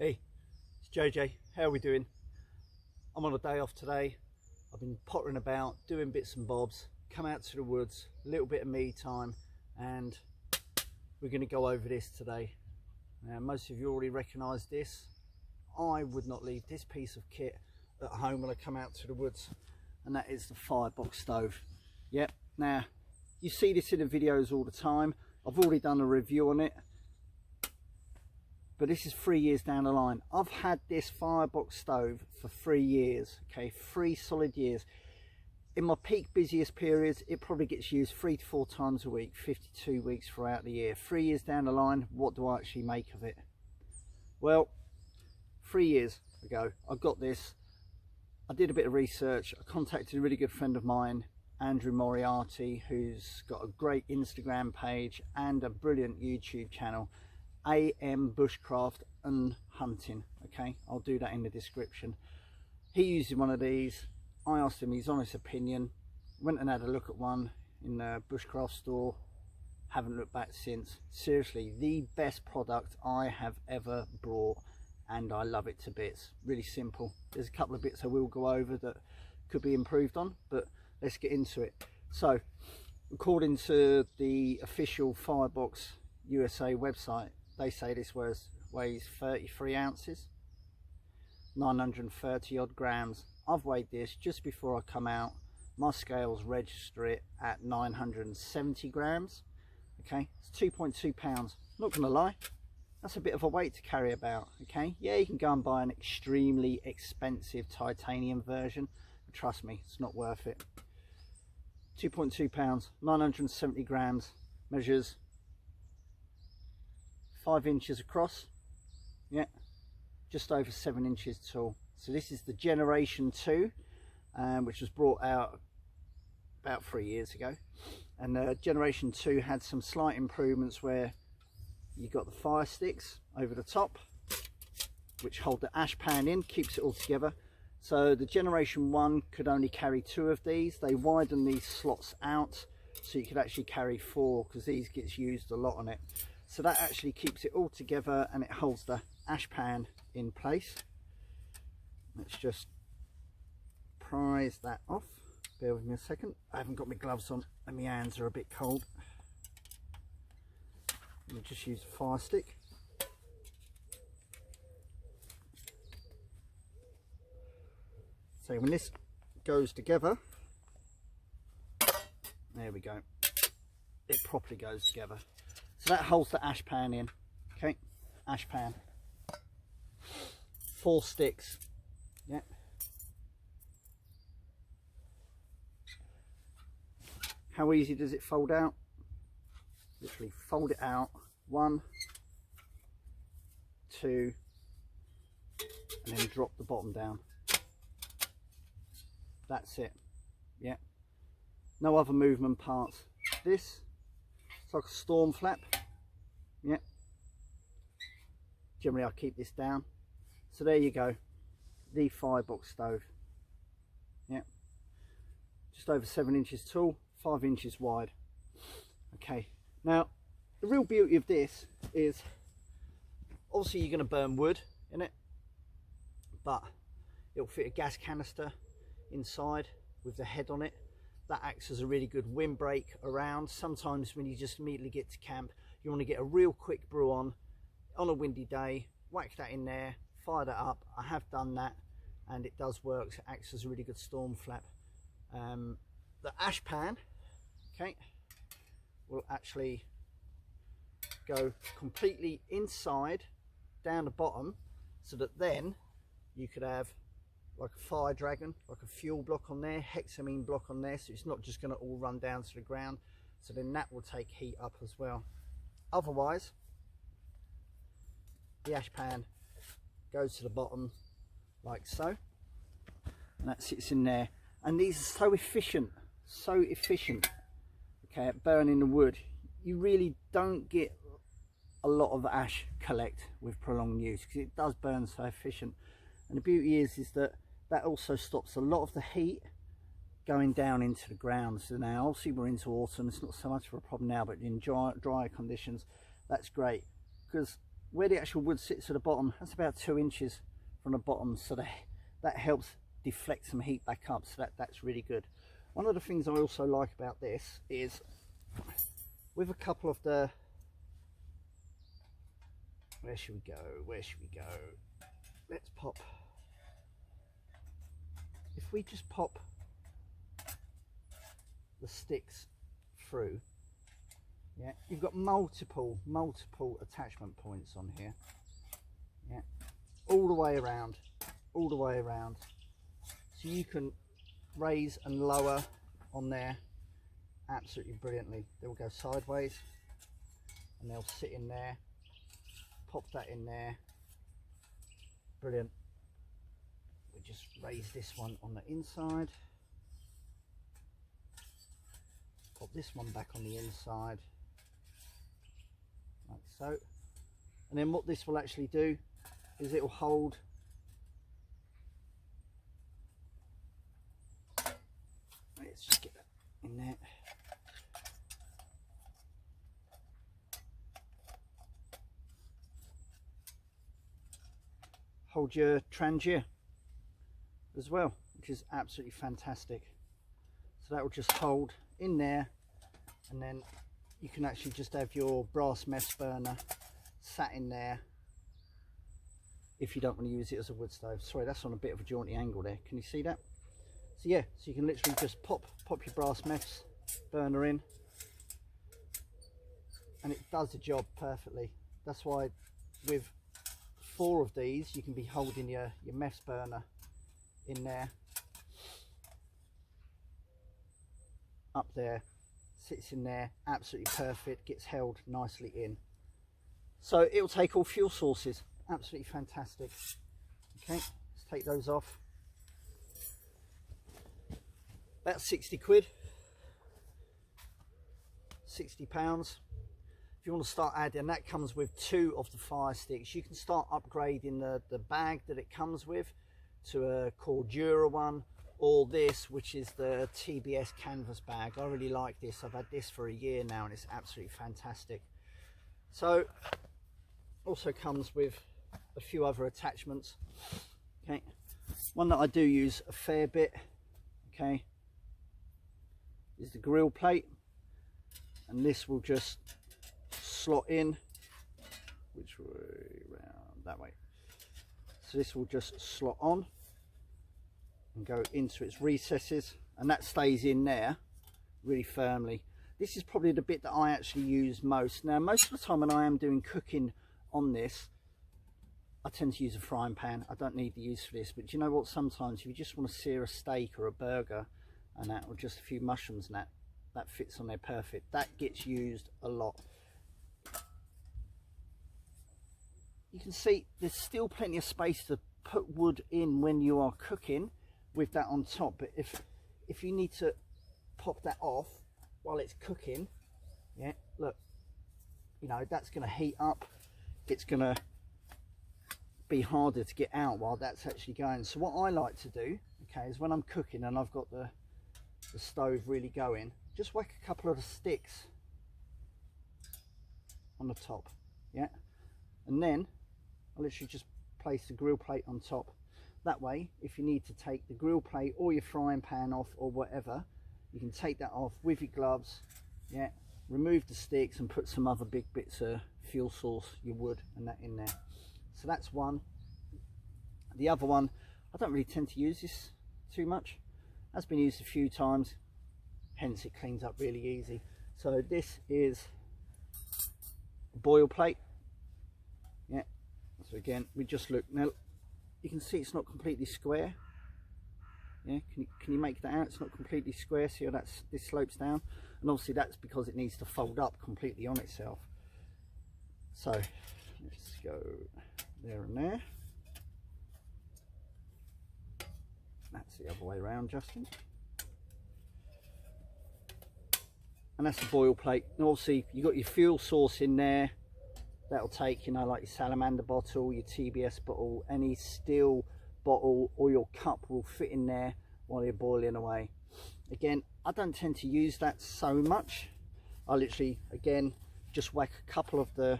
Hey, it's JJ. How are we doing? I'm on a day off today. I've been pottering about, doing bits and bobs, come out to the woods, a little bit of me time, and we're going to go over this today. Now, most of you already recognise this. I would not leave this piece of kit at home when I come out to the woods, and that is the Firebox stove. Yep, now you see this in the videos all the time. I've already done a review on it, but this is 3 years down the line. I've had this Firebox stove for 3 years, okay, 3 solid years. In my peak busiest periods, it probably gets used 3 to 4 times a week, 52 weeks throughout the year. 3 years down the line, what do I actually make of it? Well, 3 years ago, I got this. I did a bit of research. I contacted a really good friend of mine, Andrew Moriarty, who's got a great Instagram page and a brilliant YouTube channel, AM Bushcraft and Hunting. Okay, I'll do that in the description. He uses one of these. I asked him his honest opinion, went and had a look at one in the Bushcraft store, haven't looked back since. Seriously, the best product I have ever brought, and I love it to bits. Really simple. There's a couple of bits I will go over that could be improved on, but let's get into it. So, according to the official Firebox USA website, they say this weighs 33 ounces, 930 odd grams. I've weighed this just before I come out. My scales register it at 970 grams. Okay, it's 2.2 pounds. Not gonna lie, that's a bit of a weight to carry about. Okay, yeah, you can go and buy an extremely expensive titanium version, but trust me, it's not worth it. 2.2 pounds, 970 grams, measures 5 inches across, yeah, just over 7 inches tall. So this is the Generation 2, which was brought out about 3 years ago, and Generation 2 had some slight improvements where you got the fire sticks over the top, which hold the ash pan in, keeps it all together. So the Generation 1 could only carry 2 of these. They widen these slots out so you could actually carry 4, because these gets used a lot on it. So that actually keeps it all together and it holds the ash pan in place. Let's just prise that off. Bear with me a second. I haven't got my gloves on and my hands are a bit cold. Let me just use the fire stick. So when this goes together, there we go, it properly goes together. So that holds the ash pan in. Okay, ash pan, 4 sticks. Yep. How easy does it fold out? Literally fold it out, 1, 2, and then drop the bottom down. That's it. Yeah, no other movement parts. This, it's like a storm flap. Yeah, generally I keep this down. So there you go, the Firebox stove. Yeah, just over 7 inches tall, 5 inches wide. Okay, now the real beauty of this is obviously you're going to burn wood in it, but it'll fit a gas canister inside with the head on it. That acts as a really good windbreak around. Sometimes when you just immediately get to camp, you want to get a real quick brew on a windy day, whack that in there, fire that up. I have done that and it does work. It acts as a really good storm flap. The ash pan, okay, will actually go completely inside down the bottom, so that then you could have like a fire dragon, like a fuel block on there, hexamine block on there, so it's not just going to all run down to the ground. So then that will take heat up as well. Otherwise, the ash pan goes to the bottom like so, and that sits in there. And these are so efficient, okay, at burning the wood. You really don't get a lot of ash collect with prolonged use, because it does burn so efficient. And the beauty is that that also stops a lot of the heat going down into the ground. So now obviously we're into autumn, it's not so much of a problem now, but in dry conditions, that's great, because where the actual wood sits at the bottom, that's about 2 inches from the bottom, so that helps deflect some heat back up, so that's really good. One of the things I also like about this is with a couple of the, where should we go, let's pop, if we just pop the sticks through, yeah, you've got multiple attachment points on here, yeah, all the way around, so you can raise and lower on there absolutely brilliantly. They'll go sideways and they'll sit in there, pop that in there, brilliant. We just raise this one on the inside, pop this one back on the inside like so, and then what this will actually do is it will hold let's just get that in there. Hold your trangier as well, which is absolutely fantastic. So that will just hold in there, and then you can actually just have your brass mess burner sat in there if you don't want to use it as a wood stove. Sorry, that's on a bit of a jaunty angle there. Can you see that? So yeah, so you can literally just pop your brass mess burner in, and it does the job perfectly. That's why with 4 of these you can be holding your mess burner in there, up there, sits in there, absolutely perfect, gets held nicely in. So it will take all fuel sources, absolutely fantastic. Okay, let's take those off. About 60 quid, 60 pounds. If you want to start adding, that comes with 2 of the fire sticks. You can start upgrading the bag that it comes with to a Cordura one, or this, which is the TBS canvas bag. I really like this. I've had this for a year now and it's absolutely fantastic. So also comes with a few other attachments. Okay, one that I do use a fair bit, okay, is the grill plate, and this will just slot in, which way round, that way. So this will just slot on and go into its recesses, and that stays in there really firmly. This is probably the bit that I actually use most. Now, most of the time when I am doing cooking on this, I tend to use a frying pan. I don't need the use for this, but you know what, sometimes if you just want to sear a steak or a burger and that, or just a few mushrooms and that fits on there perfect. That gets used a lot. You can see there's still plenty of space to put wood in when you are cooking with that on top, but if you need to pop that off while it's cooking, yeah, look, you know, that's going to heat up, it's going to be harder to get out while that's actually going. So what I like to do, okay, is when I'm cooking and I've got the stove really going, just whack a couple of the sticks on the top, yeah, and then I literally just place the grill plate on top. That way, if you need to take the grill plate or your frying pan off or whatever, you can take that off with your gloves, yeah, remove the sticks and put some other big bits of fuel source, your wood and that in there. So that's one. The other one, I don't really tend to use this too much. That's been used a few times, hence it cleans up really easy. So this is a boil plate, yeah. So again, we just look, now you can see it's not completely square, yeah, can you make that out? It's not completely square. See how this slopes down, and obviously that's because it needs to fold up completely on itself. So let's go there and there. That's the other way around, Justin. And that's the boil plate. And obviously you've got your fuel source in there. That'll take, you know, like your salamander bottle, your TBS bottle, any steel bottle or your cup will fit in there while you're boiling away. Again, I don't tend to use that so much. I literally, again, just whack a couple of the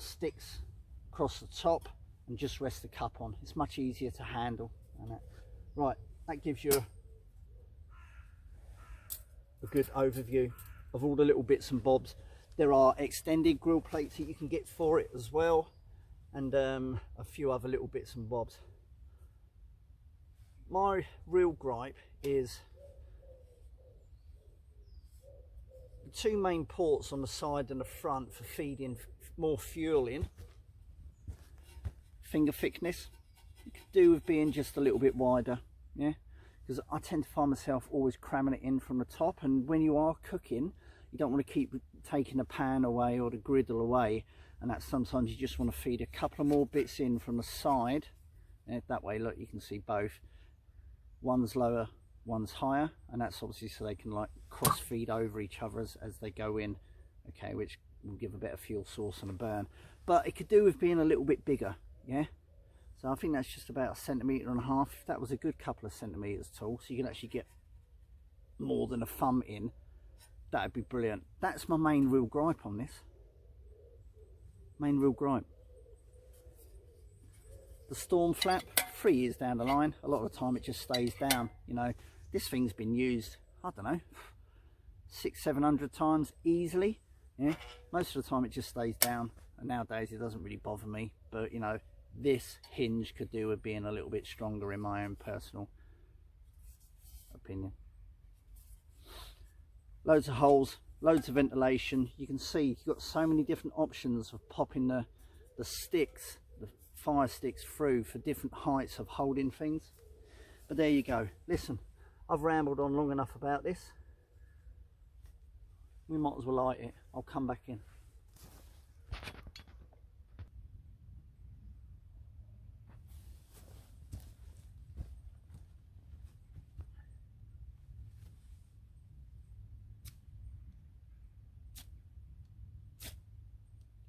sticks across the top and just rest the cup on. It's much easier to handle. Right, that gives you a good overview of all the little bits and bobs. There are extended grill plates that you can get for it as well, and a few other little bits and bobs. My real gripe is the two main ports on the side and the front for feeding more fuel in. Finger thickness, you could do with being just a little bit wider, yeah, because I tend to find myself always cramming it in from the top, and when you are cooking you don't want to keep taking the pan away or the griddle away, and that sometimes you just want to feed a couple of more bits in from the side. And that way, look, you can see both, one's lower, one's higher, and that's obviously so they can like cross feed over each other as they go in, okay, which will give a better fuel source and a burn. But it could do with being a little bit bigger, yeah. So I think that's just about 1.5 centimeters. If that was a good couple of centimeters tall, so you can actually get more than a thumb in, that'd be brilliant. That's my main real gripe on this. Main real gripe. The storm flap, 3 years down the line, a lot of the time it just stays down. You know, this thing's been used, I don't know, 600-700 times easily. Yeah, most of the time it just stays down, and nowadays it doesn't really bother me. But you know, this hinge could do with being a little bit stronger, in my own personal opinion. Loads of holes, loads of ventilation. You can see you've got so many different options of popping the sticks, the fire sticks through for different heights of holding things. But there you go. Listen, I've rambled on long enough about this. We might as well light it. I'll come back in.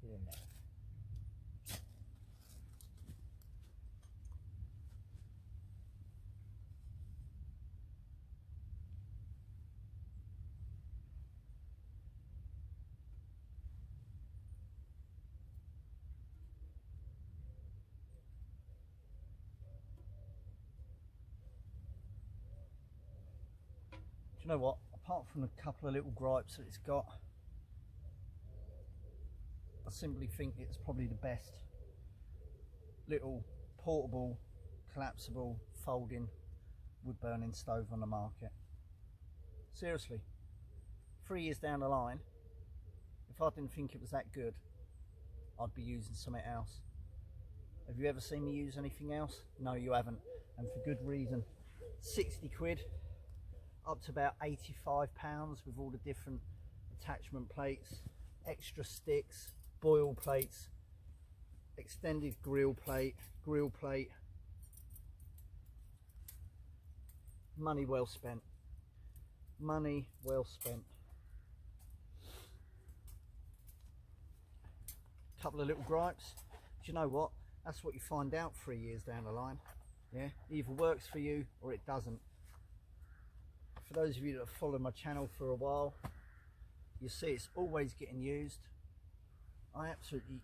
Get in there. Do you know what? Apart from a couple of little gripes that it's got, I simply think it's probably the best little portable, collapsible, folding wood burning stove on the market. Seriously, 3 years down the line, if I didn't think it was that good, I'd be using something else. Have you ever seen me use anything else? No, you haven't, and for good reason. 60 quid, up to about 85 pounds with all the different attachment plates, extra sticks, boil plates, extended grill plate. Money well spent. Money well spent. Couple of little gripes. Do you know what? That's what you find out 3 years down the line. Yeah, either works for you or it doesn't. For those of you that have followed my channel for a while, you see it's always getting used. I absolutely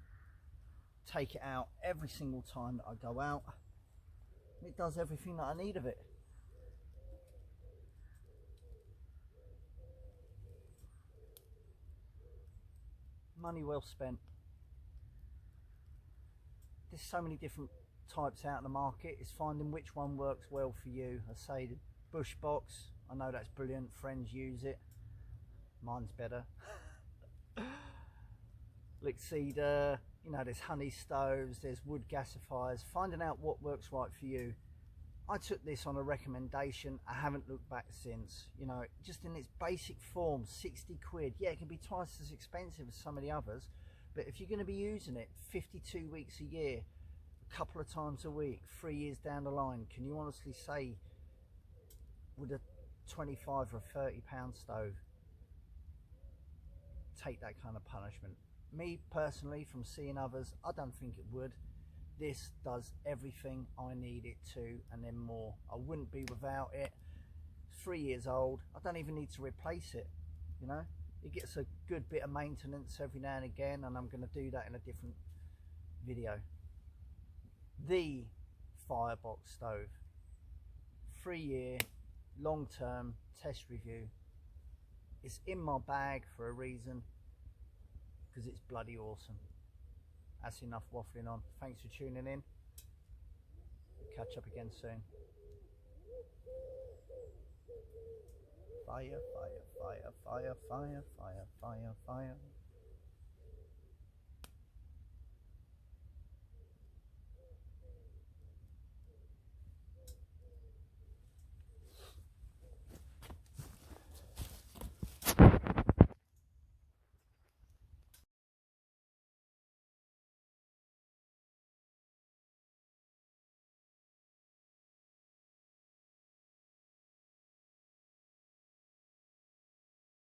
take it out every single time that I go out. It does everything that I need of it. Money well spent. There's so many different types out in the market. It's finding which one works well for you. I say the bush box, I know that's brilliant, friends use it, mine's better. Lick cedar, you know, there's honey stoves, there's wood gasifiers. Finding out what works right for you. I took this on a recommendation. I haven't looked back since. You know, just in its basic form, 60 quid. Yeah, it can be twice as expensive as some of the others, but if you're going to be using it 52 weeks a year, a couple of times a week, 3 years down the line, can you honestly say, would a 25 or 30 pound stove take that kind of punishment? Me personally, from seeing others, I don't think it would. This does everything I need it to, and then more. I wouldn't be without it. 3 years old, I don't even need to replace it. You know, it gets a good bit of maintenance every now and again, and I'm going to do that in a different video. The Firebox stove, 3-year long-term test review. It's in my bag for a reason, because it's bloody awesome. That's enough waffling on. Thanks for tuning in. Catch up again soon. Fire, fire, fire, fire, fire, fire, fire, fire.